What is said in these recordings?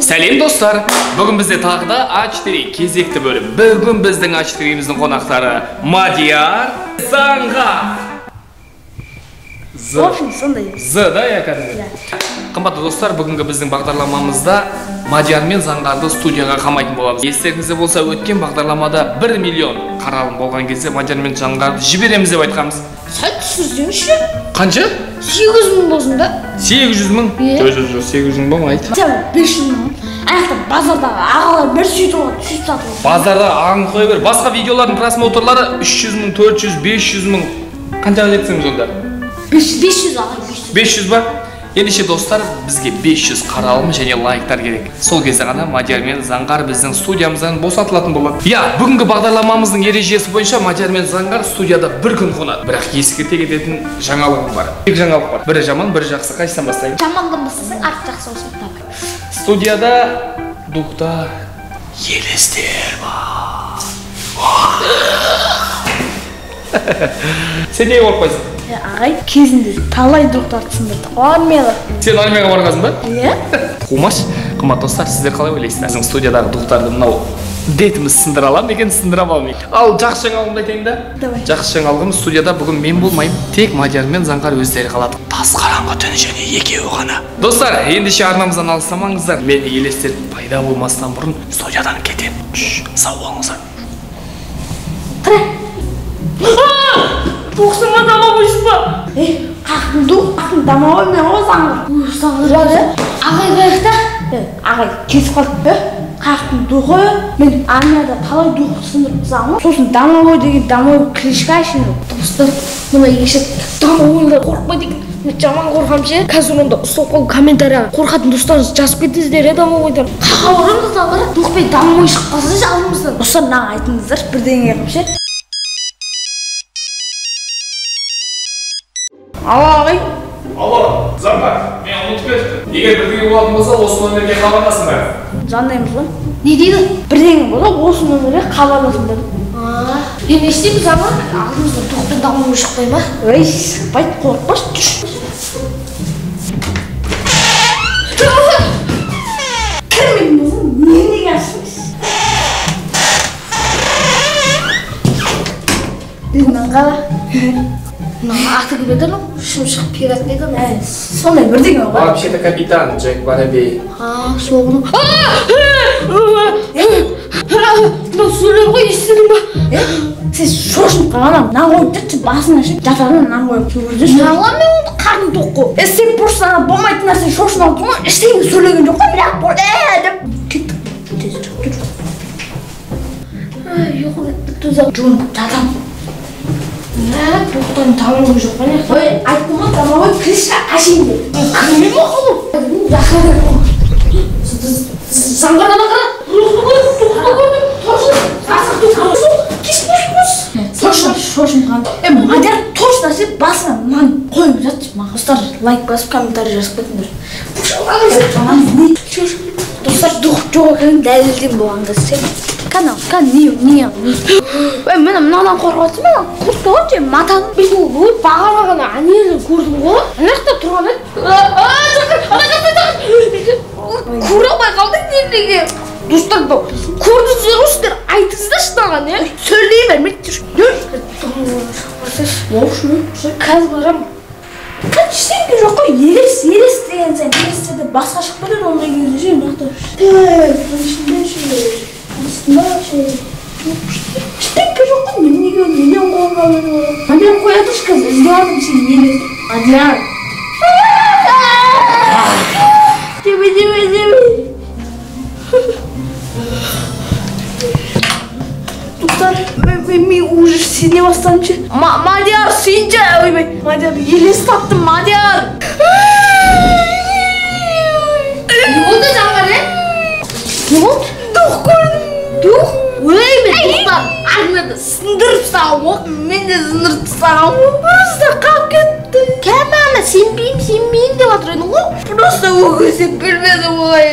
Сәлем достар. Бүгін бізде тағы да А4 кезекті бөлім. Бүгін біздің А4-міздің қонақтары Мадияр, Заңғар. З, да, я кәдімгі. Қымбатты достар, бүгінгі біздің бағдарламамызда Мадияр мен Заңғарды студияға қамайтын боламыз. Естеріңізде болса, өткен бағдарламада 1 миллион қаралым болған кезде Мадияр мен Заңғарды жібереміз деп айтқанбыз. Сәт түсірсеңізші? Қанша? 800 мың болсын да. 800 мың? Жоқ, 800 мың болмайды. 500 мың. Аяқта базардағы ағалар бір сөйтіп алады, сөйтіп сатылады. Базарда ағын қоя бер. Басқа видеолардың просмотрлары 300 мың, 400, 500 мың. Қаншаға жетсеңіз онда? 500 аға, 500 ба? Ендеше достар, бізге 500 қаралым және лайктар керек. Сол кезде ғана Мадияр мен Заңғар біздің студиямыздан босатылатын болады. Бүгінгі бағдарламамыздың ережесі бойынша Мадияр мен Заңғар студияда бір күн қонады. Бірақ ескерте кететін жаңалығым бар. Екі жаңалық бар. Бірі жаман, бірі жақсы. Қайсыдан бастайын? Жамандан бастасаң, артық жақсы болсын. Студияда духта елестер бар. Сен не болып қойсың? Ағай, кезінде талай дұрықтарды сындырдық. Армияда. Сен армияға барғансың ба? Иә. Қумаш, қымбатты достар, сіздер қалай ойлайсыздар? Біздің студиядағы дұрықтарды мынау детіміз сындыра ала ма екен, сындыра алмайды. Ал жақсы жаңалығымды айтайын да? Давай. Жақсы жаңалығым, студияда бүгін мен болмаймын, тек Мадияр мен Заңғар өздері қалады. Тас қараңғы түн және екеуі ғана. Достар, ендеше арнамыздан алыстамаңыздар. Мен елестер пайда болмастан бұрын студиядан кетемін. Сау болыңыздар. Тоқсыңға дамамайсың ба? Қақтың дуқ, қақтың дамамай мен ғой Заңғар. Заңғар, ағай қайықта? Ағай кетіп қалдық ба? Қақтың дұғы, мен армияда талай дұқты сындырып тызамын. Сосын дамамай деген дамамай клишка ішін. Достар, мұна ешет дамамайлар қорқпайды екен. Мен жаман қорқам ше. Қазір онда ұстап қол комментарияға қорқатын достарыңыз жазып кетіңіздер дамамайдан. Қауырымды да бар, дұқпен дамамай шығып қалса алдымыздан. Достар, маған айтыңыздар, бірдеңе қылып ше. Алло, ағай. Алло, Заңғар, мен ұмытып кетіпті. Егер бірдеңе болатын болса, осы номерге хабарласыңдар. Звондаймыз ба? Не дейді? Бірдеңе болса, осы номерге хабарласыңдар. Не істейміз Заңғар? Алдымызда тоқпен дамамай шықпай ма? Ой, шықпайды, қорықпаш, түш. Кірмейін болсын, неге ашыңыз? Мен қала. Аты кім еді ма? Шымшық пират еді ма? Сондай бірдеңе ғой. Вообще-то капитан Джек Воробей. Соғыны. Мынау сөйлер ғой, естідің ба? Сен шошынып қалған нан қойып жүрші, басына ше, жатарынан нан қойып жүрші. Нағыла мен оны қарның тоқ қой. Сен просто болмайтын нәрсен шошын алдың ғой, ештеңе сөйлеген жоқ қой, бірақ бол, деп. Кеттік, тезірек тұр. Жоқ, тұзақ жуын, жатам. Тоқтан тамамай жоқ па не? Ой, айттым ғой, тамамай клишка қашейін деп. Кірмейм ғой қолым. Жақыры ғой. Заңғар ана қара. Тоқты көрдім. Точно шошын қан. Мадияр точно сен басына ман қойып жатшы маған. Достар, лайк басып, комментарий жазып кетіңдер. Достар, дұқ жоқ екенін дәлелден болғанда сен. Канал, не? Мен мынадан қорқып жатсың, мен құртты ғой, сен матаның бетін ой, бағалаған әнелін көрдім ғой. Аяқта тұрған еді. Көре алмай қалдың немеге. Достар, көрдіңіздер ғой сіздер, айтыңыздар шынаған, е? Сөйлей бер, мен қазір барам. Ештеңе жоқ қой, елес деген сен, елестерде басқа шығып кетеді, ондай кезде ше, Штенька жоқ қой, неге миллион қолға өтіп. Мадияр қояды шықыз, ізге алдым сен елес. Мадияр. Деме. Достар, мен уже сене бастадым ше. Мадияр, сен же, ойбай. Мадияр, елес таптым, Мадияр. Не болды Заңғар, Не болды? Дұқ көрдім. Дұқ? Ой, мен дұқтар армияда сындырып тастағам ғой. Мен де сындырып тастағам ғой. Просто қалып кетті. Кәмәні сенбеймін деп жатыр едің ғой. Просто өгізек бермеді ғой.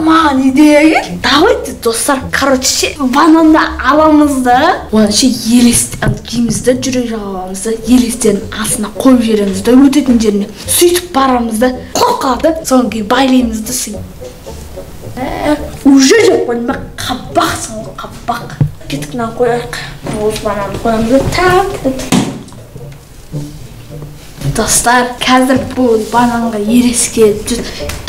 Маған идея келді. Давайте, достар, короче, бананды аламыз да, оны ше елестен киіміз да, жүрек жағабамыз да, елестен астына қойып жібереміз да, өтетін жеріне. Сөйтіп барамыз да, қорқады, содан кейін байлаймыз да сөйтіп. Уже жоқ қойма, қабақсың ғой, қабақ. Кетікнен қояйық. Осы бананды қоямыз да, так. Достар, қазір бұл бананға ерес келіп жүр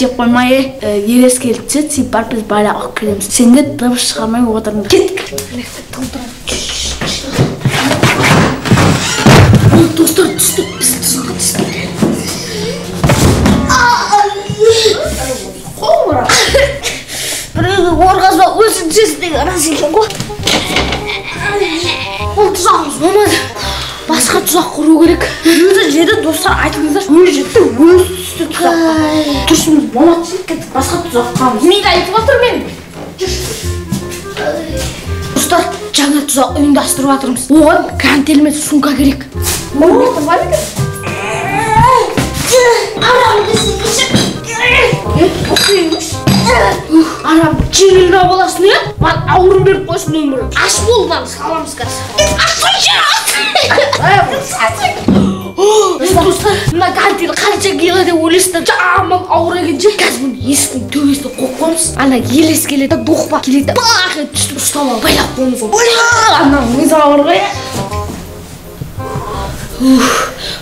деп қоймай, ерес келіп жүр, сөйтіп барып біз байлап алып келеміз. Сендер дыбыс шығармай отырыңдар. Кеттік. Достар, түстік, біз тұзаққа түстік. Қоңыра. Біреуге орғазба өзін жесіндегі рас екен ғой. Ол тұзағымыз болмады. Басқа тұзақ құру керек. Өзі жеді, достар, айтыңыздар. Өзі жетті, өзі түсті тұзаққа. Тұршымыз болмады жет кеттік, басқа тұзақ құрамыз. Мені айтып отыр мен. Достар, жаңа тұзақ ұйымдастырып жатырмыз. Оған гантелмен сумка керек. Мойнақтың бар екен? Арамды сендеші. Оқиыңыз. Арам, жеңілді боласың, е? Ман ауырын беріп қойсын өмірі. Аш болудан саламыз қазір. Аш достар, мына гантель қанша кило деп ойлайсыздар, жаман ауыр екен же. Қазір мұны есіктің төбесіне қойып қоймыз. Ана елес келеді, бұқпа келеді, бақ етіп түстіп ұстап алып байлап қоймыз ғой. Ана миыз ауыр ғой.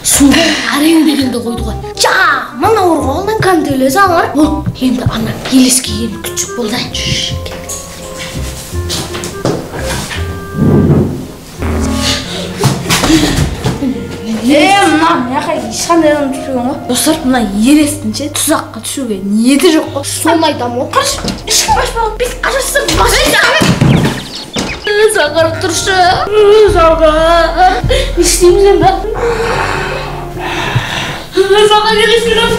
Суға әрең дегенде қойды ғой. Жаман ауыр ғой, алдан гантель аңар. Енді ана елес келген күшік болды. Мына мынақа ешқандай адам түсуген ғой. Достар, мына ерестінше тұзаққа түсуге ниеті жоқ қой. Соны айтамын ғой. Қаршы, ешкім ашпаған. Біз ашасың, басын. Заңғар тұршы. Заңғар. Не істейміз енді? Заңғар елес келеміз.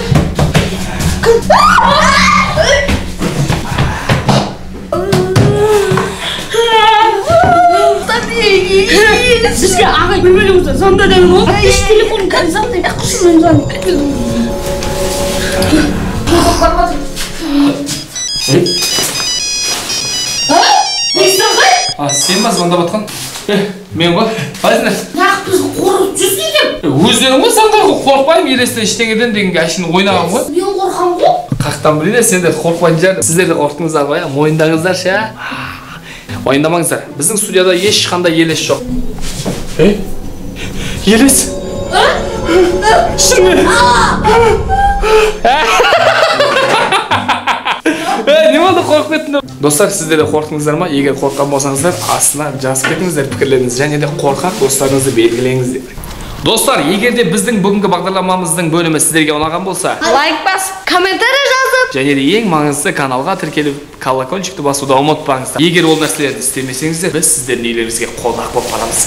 Бізге ағай бөлмелімізді заңда дәмін ғой. Еш телефонын кәді заңдай. Құшын мен заңдай. Нексің ғой? Сен ба звондап атқан? Мен ғой? Қалайсыңдар? Нақ бізгі қорып жүрсің деп. Өздерің ғой саңғарға қорқпаймын, елестен ештеңеден дегенге әшін ойнаған ғой. Мен қорқам ғой. Қақтан білейді, сендер қорқпайтын жар. Сіздер де қорқтыңыздар ғой, мойындаңыздар ше. Ойындамаңыздар. Біздің студияда ешқандай елес жоқ. Елес? Шынымен? Не болды, қорқып кеттіңдер? Достар, сіздер де қорқтыңыздар ма? Егер қорққан болсаңыздар, астына жазып кетіңіздер пікірлеріңізді, және де қорқақ достарыңызды белгілеңіздер. Достар, егер де біздің бүгінгі бағдарламамыздың бөлімі сіздерге ұнаған болса, лайк басып, комментарий жазып, және де ең маңыздысы каналға тіркеліп, колокольчикті басуды ұмытпаңыздар. Егер ол нәрселерді істемесеңіздер, біз сіздердің үйлеріңізге қолдақ болып қаламыз.